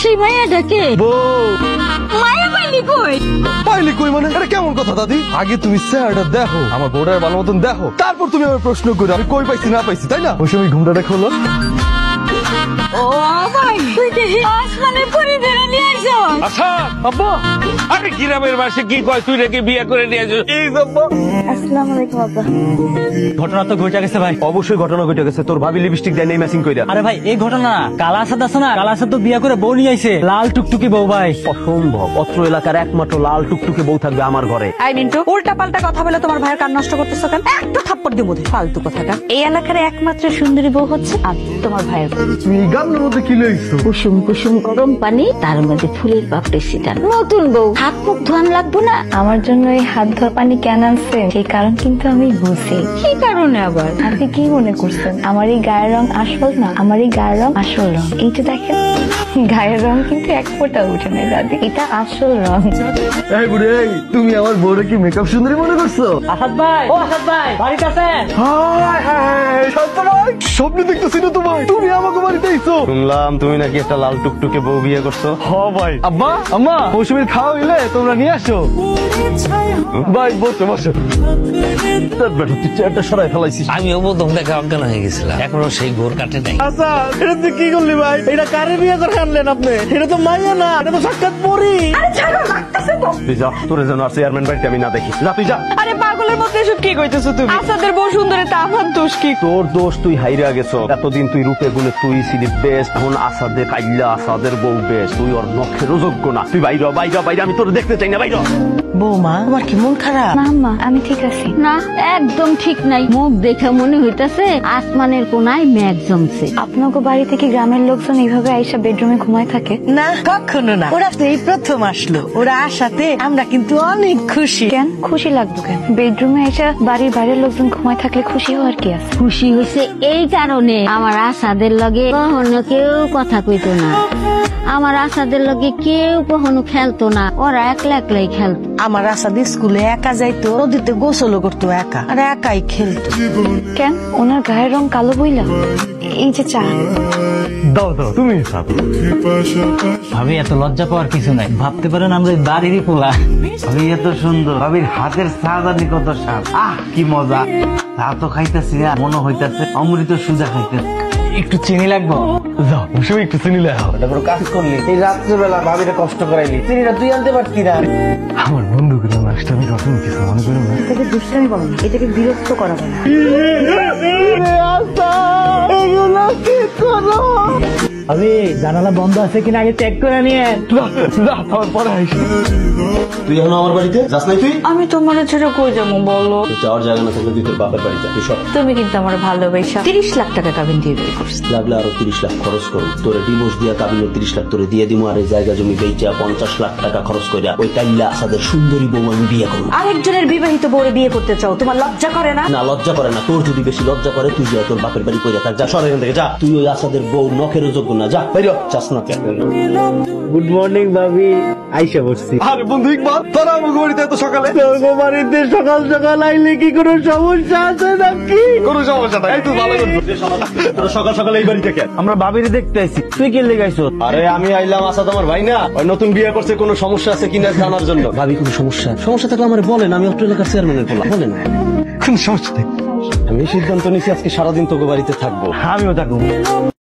সেই মায়াটাকে বউ মায়া পাইলি কই? পাইলি কই মানে? এটা কেমন কথা দাদি? আগে তুমি চেহারাটা দেখো, আমার বউটার ভালো মতন দেখো, তারপর তুমি আমার প্রশ্ন করো আমি কই পাইছি না পাইছি, তাই না? ওই সময় ঘুমটা খোলো। ও ভাই, তুই দেখি আসমানের পরি ধরে নিয়ে আইছো। আচ্ছা আব্বা, আরে গ্রামের বাসে কি কয় তুই নাকি বিয়ে করে নিয়ে আসিস? এই আব্বা, আসসালামু আলাইকুম আব্বা। ঘটনা তো ঘটে গেছে ভাই। অবশ্যই ঘটনা ঘটে গেছে, তোর ভাবি লিপস্টিক দেয় নেই ম্যাচিং কইরা। আরে ভাই এই ঘটনা না, কালাসাদ আছে না, কালাসাদ তো বিয়ে করে বউ নিয়ে আইছে, লাল টুকটুকি বউ ভাই। অসম্ভব, অত্র এলাকার একমাত্র লাল টুকটুকে বউ থাকবে আমার ঘরে। আই মিন্টু, উল্টা পাল্টা কথা বলে তোমার ভাইয়ের কান নষ্ট করতেছো কেন? একটা থাপ্পড় দিব বোধহয়, ফালতু কথাটা। এই এলাকার একমাত্র সুন্দরী বউ হচ্ছে আমি, তোমার ভাইয়ের বউ। তুমি এই গানের মধ্যে কি লইছো? কুসুম কুসুম গরম পানি, তার মধ্যে ফুলের পাপড়ি ছিটানো। নতুন বউ, হাত মুখ ধোয়ান লাগবো না? আমার জন্য এই হাত ধোয়া পানি কেন আনছে সেই কারণ কিন্তু আমি বুঝি। কি কারণে আবার? আপনি কি মনে করছেন আমার এই গায়ের রং আসল না? আমার এই গায়ের রং আসল রং। এই যে দেখেন গায়ের রং কিন্তু এক ফোঁটা উঠে নেই দাদি, এটা আসল রং। এই বুড়ি, তুমি আমার বউরে কি মেকআপ সুন্দরী মনে করছো? আসাদ ভাই, ও আসাদ ভাই, বাড়িতে আছেন? হায় হায়, শান্ত ভাই, স্বপ্ন দেখতেছি না তোমার, তুমি আমাকে বাড়িতে আইছো। শুনলাম তুমি নাকি একটা লাল টুকটুকে বউ বিয়ে করছো। হ ভাই। আব্বা আম্মা, মৌসুমীর খাওয়া হইলে তোমরা নিয়ে আসো। ভাই বসো বসো। বেটা তুই চেয়ারটা সরাই ফেলাইছিস। আমিও প্রথম দেখা অজ্ঞান হয়ে গেছিলাম, এখনো সেই ঘোর কাটে নাই। আচ্ছা এটা তুই কি করলি ভাই? এটা কারে বিয়ে করে আনলেন আপনি? এটা তো মাইয়া না, এটা তো সাক্ষাৎ পরি। আরে ছাড়ো, লাগতেছে তো। তুই যা, তোরে যেন আর চেয়ারম্যান বাড়িতে আমি না দেখি। যা তুই যা। আরে পাগলের মতো এসব কি কইতেছো তুমি? আসাদের বউ সুন্দরী, তা আমার দোষ কি? তোর দোষ, তুই হাইরা গেছো। এতদিন তুই রূপে গুণে তুই ছিলি বেস্ট, এখন আসাদে কাইল্লা আসাদের বউ বেস্ট, তুই ওর নখেরও যোগ্য না। তুই বাইরে বাইরে বাইরে, আমি তোর দেখতে চাই না, বাইরে। বৌমা তোমার কি মন খারাপ? না আম্মা, আমি ঠিক আছি। না, একদম ঠিক নাই। মুখ দেখে মনে হইতাছে আসমানের কোনায় মেঘ জমছে। আপনাকে বাড়ি থেকে গ্রামের লোকজন এইভাবে আইসা বেডরুমে ঘুমায় থাকে? না কখনো না, ওরা তো এই প্রথম আসলো। ওরা আসাতে আমরা কিন্তু অনেক খুশি। কেন খুশি লাগবে কেন? বেডরুমে আইসা বাড়ির বাইরের লোকজন ঘুমায় থাকলে খুশি হওয়ার কি আছে? খুশি হয়েছে এই কারণে, আমার আসাদের লগে কখনো কেউ কথা কইতো না, আমার আসাদের লগে কেউ কখনো খেলতো না, ওরা একলা একলাই খেলতো। আমার আসাদ স্কুলে একা যাইতো, নদীতে গোসলও করতো একা, আর একাই খেলতো। কেন ওনার গায়ের রং কালো বইলা? এই যে চা দাও দাও, তুমি খাও। ভাবি এত লজ্জা পাওয়ার কিছু নাই, ভাবতে পারেন আমরা এই বাড়িরই পোলা। ভাবি এত সুন্দর, ভাবির হাতের চা জানি কত স্বাদ। আহ কি মজা, চা তো খাইতেছি না, মনে হইতাছে অমৃত সুজা খাইতেছি। একটু চিনি লাগবো? যাও মৌসুমী, একটু চিনি লেও। এটা কোনো কাজ করলি? এই রাত্রেবেলা ভাবিটা কষ্ট করাইলি, চিনিটা তুই আনতে পারতি না? আমার বন্ধু গুলো নষ্ট, আমি কখন কিছু মনে করি না। এটাকে দুষ্টামি বলো না, এটাকে বিরক্ত করা বলো। ভাবি জানালা বন্ধ আছে কিনা আগে চেক করে নিয়ে। পরে আইসি। তুই এখন আমার বাড়িতে যাস নাই? তুই আমি তোমার ছেড়ে কই যাবো বলো? যাওয়ার জায়গা না থাকলে তুই তোর বাপের বাড়ি যা। তুই সব তুমি কিন্তু আমার ভালোবাসা 30 লাখ টাকা কাবিন দিয়ে বিয়ে করছো। লাগলে আরো 30 লাখ খরচ করো, তোরে ডিভোর্স দিয়া কাবিনের 30 লাখ তোরে দিয়ে দিমু, আর এই জায়গা জমি বেচা 50 লাখ টাকা খরচ কইরা ওই টাইল্লা আসাদের সুন্দরী বউ আমি বিয়ে করবো। আরেকজনের বিবাহিত বউরে বিয়ে করতে চাও, তোমার লজ্জা করে না? না লজ্জা করে না, তোর যদি বেশি লজ্জা করে তুই যা তোর বাপের বাড়ি কইরা থাক। যা সর এখান থেকে, যা। তুই ওই আসাদের বউ নখেরও যোগ্য না, যা বাইরে চাস না। গুড মর্নিং ভাবি, আইসা বসছি। আরে বন্ধু ইকবাল, তোরা আমাকে বাড়িতে এত সকালে? বাড়িতে সকাল সকাল আইলে কি কোনো সমস্যা আছে নাকি? কোনো সমস্যা নাই, এই তো ভালো করবো। তোরা সকাল সকাল এই বাড়িতে কেন? আমরা ভাবির দেখতে আইছি, তুই কি লেগাইছো? আরে আমি আইলাম আসাদ আমার ভাই না, ওই নতুন বিয়ে করছে, কোনো সমস্যা আছে কিনা জানার জন্য। ভাবি কোনো সমস্যা থাকলে আমার বলেন, আমি অত্র এলাকার চেয়ারম্যানের বলা বলেন। কোন সমস্যা নেই। আমি সিদ্ধান্ত নিয়েছি আজকে সারাদিন তোকে বাড়িতে থাকবো। আমিও থাকবো।